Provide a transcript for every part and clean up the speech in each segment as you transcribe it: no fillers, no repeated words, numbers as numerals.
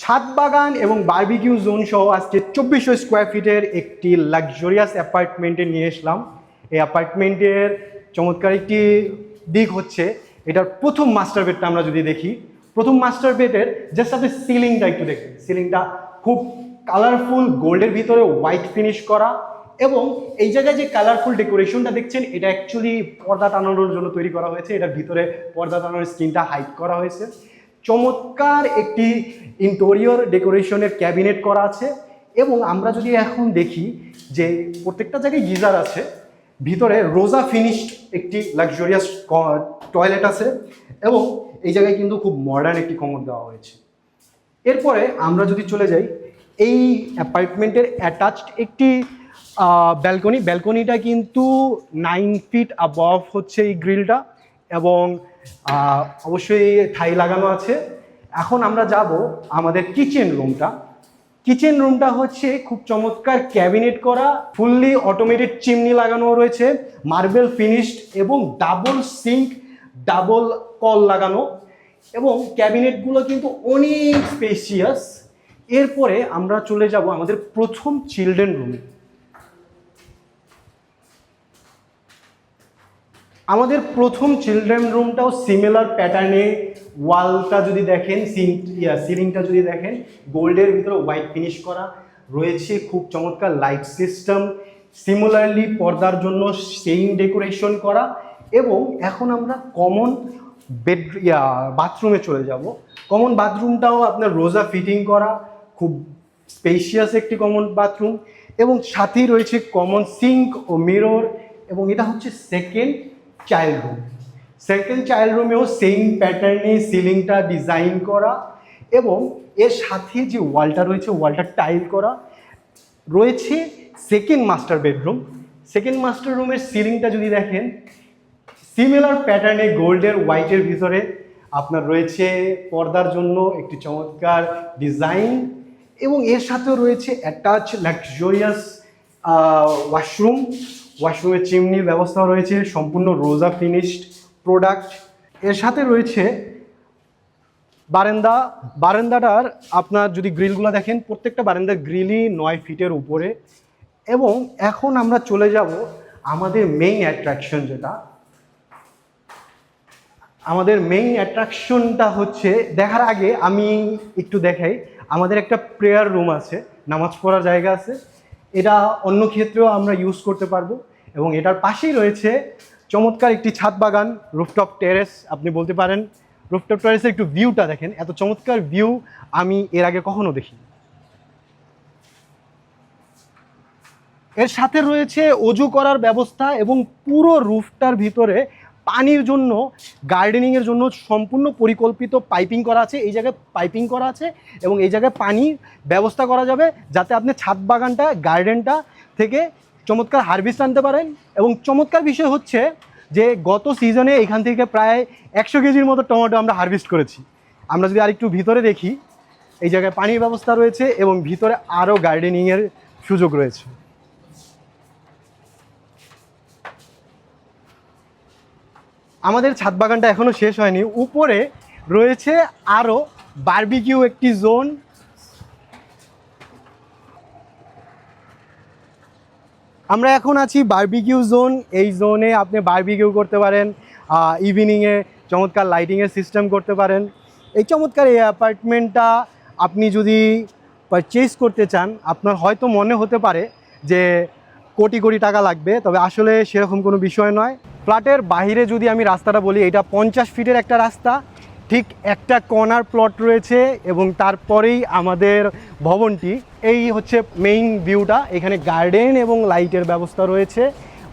ছাদ বাগান এবং বারবিকিউ জোন সহ আজকে 2400 স্কোয়ার ফিটের একটি লাক্সারিয়াস অ্যাপার্টমেন্টে নিয়ে এসলাম। এই অ্যাপার্টমেন্টের চমৎকার একটি দিক হচ্ছে এটার প্রথম মাস্টার বেডটা আমরা যদি দেখি, প্রথম মাস্টার বেডের জাস্ট আপনি সিলিংটা একটু দেখবেন। সিলিংটা খুব কালারফুল গোল্ডের ভিতরে হোয়াইট ফিনিশ করা, এবং এই জায়গায় যে কালারফুল ডেকোরেশনটা দেখছেন এটা অ্যাকচুয়ালি পর্দা টানানোর জন্য তৈরি করা হয়েছে। এটার ভিতরে পর্দা টানানোর স্ক্রিনটা হাইড করা হয়েছে। চমৎকার একটি ইন্টেরিয়র ডেকোরেশনের ক্যাবিনেট করা আছে, এবং আমরা যদি এখন দেখি যে প্রত্যেকটা জায়গায় গিজার আছে, ভিতরে রোজা ফিনিশড একটি লাক্সারিয়াস টয়লেট আছে, এবং এই জায়গায় কিন্তু খুব মডার্ন একটি কমোড দেওয়া হয়েছে। এরপরে আমরা যদি চলে যাই, এই অ্যাপার্টমেন্টের অ্যাটাচড একটি ব্যালকনিটা কিন্তু 9 ফিট অ্যাবভ হচ্ছে এই গ্রিলটা, এবং অবশ্যই থাই লাগানো আছে। এখন আমরা যাব আমাদের কিচেন রুমটা হচ্ছে খুব চমৎকার ক্যাবিনেট করা, ফুললি অটোমেটেড চিমনি লাগানো রয়েছে, মার্বেল ফিনিশড এবং ডাবল সিঙ্ক ডাবল কল লাগানো, এবং ক্যাবিনেটগুলো কিন্তু অনেক স্পেসিয়াস। এরপরে আমরা চলে যাব আমাদের প্রথম চিলড্রেন রুমে। আমাদের প্রথম চিলড্রেন রুমটাও সিমিলার প্যাটার্নে, ওয়ালটা যদি দেখেন, সিলিংটা যদি দেখেন গোল্ডের ভিতরে হোয়াইট ফিনিশ করা রয়েছে, খুব চমৎকার লাইট সিস্টেম, সিমিলারলি পর্দার জন্য সেম ডেকোরেশন করা। এবং এখন আমরা কমন বাথরুমে চলে যাব। কমন বাথরুমটাও আপনার রোজা ফিটিং করা, খুব স্পেশিয়াস একটি কমন বাথরুম, এবং সাথেই রয়েছে কমন সিঙ্ক ও মিরর। এবং এটা হচ্ছে সেকেন্ড চাইল্ড রুমেও সেম প্যাটার্নে সিলিংটা ডিজাইন করা, এবং এর সাথে যে ওয়ালটা রয়েছে ওয়ালটা টাইল করা রয়েছে। সেকেন্ড মাস্টার রুমের সিলিংটা যদি দেখেন সিমিলার প্যাটার্নে গোল্ডের হোয়াইটের ভিতরে আপনার রয়েছে পর্দার জন্য একটি চমৎকার ডিজাইন, এবং এর সাথেও রয়েছে অ্যাটাচ লাক্সারিয়াস ওয়াশরুমের চিমনির ব্যবস্থা রয়েছে, সম্পূর্ণ রোজা ফিনিশড প্রোডাক্ট। এর সাথে রয়েছে বারান্দাটার আপনার যদি গ্রিলগুলো দেখেন প্রত্যেকটা বারান্দার গ্রিলই 9 ফিটের উপরে। এবং এখন আমরা চলে যাব আমাদের মেইন অ্যাট্রাকশনটা হচ্ছে, দেখার আগে আমি একটু দেখাই, আমাদের একটা প্রেয়ার রুম আছে, নামাজ পড়ার জায়গা আছে। এটা অন্য ক্ষেত্রেও আমরা ইউজ করতে পারবো, এবং এটার পাশেই রয়েছে চমৎকার একটি ছাদ বাগান, রুফটপ টেরেস আপনি বলতে পারেন। রুফটপ টেরেসের একটু ভিউটা দেখেন, এত চমৎকার ভিউ আমি এর আগে কখনো দেখিনি। এর সাথে রয়েছে অজু করার ব্যবস্থা, এবং পুরো রুফটার ভিতরে পানির জন্য, গার্ডেনিংয়ের জন্য সম্পূর্ণ পরিকল্পিত পাইপিং করা আছে। এই জায়গায় পাইপিং করা আছে, এবং এই জায়গায় পানির ব্যবস্থা করা যাবে যাতে আপনি ছাদ বাগানটা, গার্ডেনটা থেকে চমৎকার হারভেস্ট আনতে পারেন। এবং চমৎকার বিষয় হচ্ছে যে গত সিজনে এখান থেকে প্রায় 100 কেজির মতো টমেটো আমরা হারভেস্ট করেছি। আমরা যদি আরেকটু ভিতরে দেখি, এই জায়গায় পানির ব্যবস্থা রয়েছে, এবং ভিতরে আরও গার্ডেনিংয়ের সুযোগ রয়েছে। আমাদের ছাদ বাগানটা এখনো শেষ হয়নি, উপরে রয়েছে আরও বারবিকিউ একটি জোন। আমরা এখন আছি বারবিকিউ জোন। এই জোনে আপনি বারবিকিউ করতে পারেন, ইভিনিংয়ে চমৎকার লাইটিংয়ের সিস্টেম করতে পারেন। এই চমৎকার এই অ্যাপার্টমেন্টটা আপনি যদি পারচেজ করতে চান, আপনার হয়তো মনে হতে পারে যে কোটি কোটি টাকা লাগবে, তবে আসলে সেরকম কোনো বিষয় নয়। ফ্ল্যাটের বাইরে যদি আমি রাস্তাটা বলি, এটা 50 ফিটের একটা রাস্তা, ঠিক একটা কর্নার প্লট রয়েছে, এবং তারপরেই আমাদের ভবনটি। এই হচ্ছে মেইন ভিউটা, এখানে গার্ডেন এবং লাইটের ব্যবস্থা রয়েছে,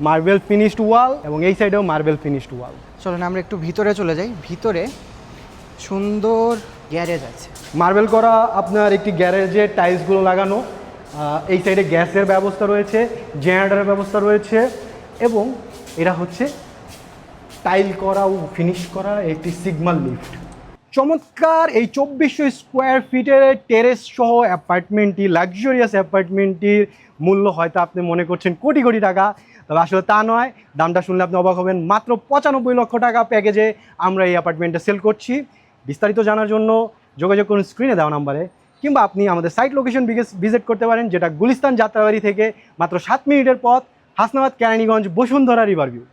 মার্বেল ফিনিশড ওয়াল, এবং এই সাইডেও মার্বেল ফিনিশড ওয়াল। চলুন আমরা একটু ভিতরে চলে যাই। ভিতরে সুন্দর গ্যারেজ আছে, মার্বেল করা আপনার একটি গ্যারেজে টাইলসগুলো লাগানো, এই সাইডে গ্যাসের ব্যবস্থা রয়েছে, জেনারেটরের ব্যবস্থা রয়েছে, এবং এরা হচ্ছে টাইল করা ও ফিনিশ করা একটি সিগমাল লিফট। চমৎকার এই 2400 স্কোয়ার ফিটের টেরেস সহ অ্যাপার্টমেন্টটি, লাক্সারিয়াস অ্যাপার্টমেন্টটির মূল্য হয়তো আপনি মনে করছেন কোটি কোটি টাকা, তবে আসলে তা নয়। দামটা শুনলে আপনি অবাক হবেন, মাত্র 95 লক্ষ টাকা প্যাকেজে আমরা এই অ্যাপার্টমেন্টটা সেল করছি। বিস্তারিত জানার জন্য যোগাযোগ করুন স্ক্রিনে দেওয়া নাম্বারে। কিংবা আপনি আমাদের সাইট লোকেশন ভিজিট করতে পারেন, যেটা গুলিস্তান যাত্রাবাড়ি থেকে মাত্র 7 মিনিটের পথ, হাসনাবাদ, কেরানীগঞ্জ, বসুন্ধরা রিভার ভিউ।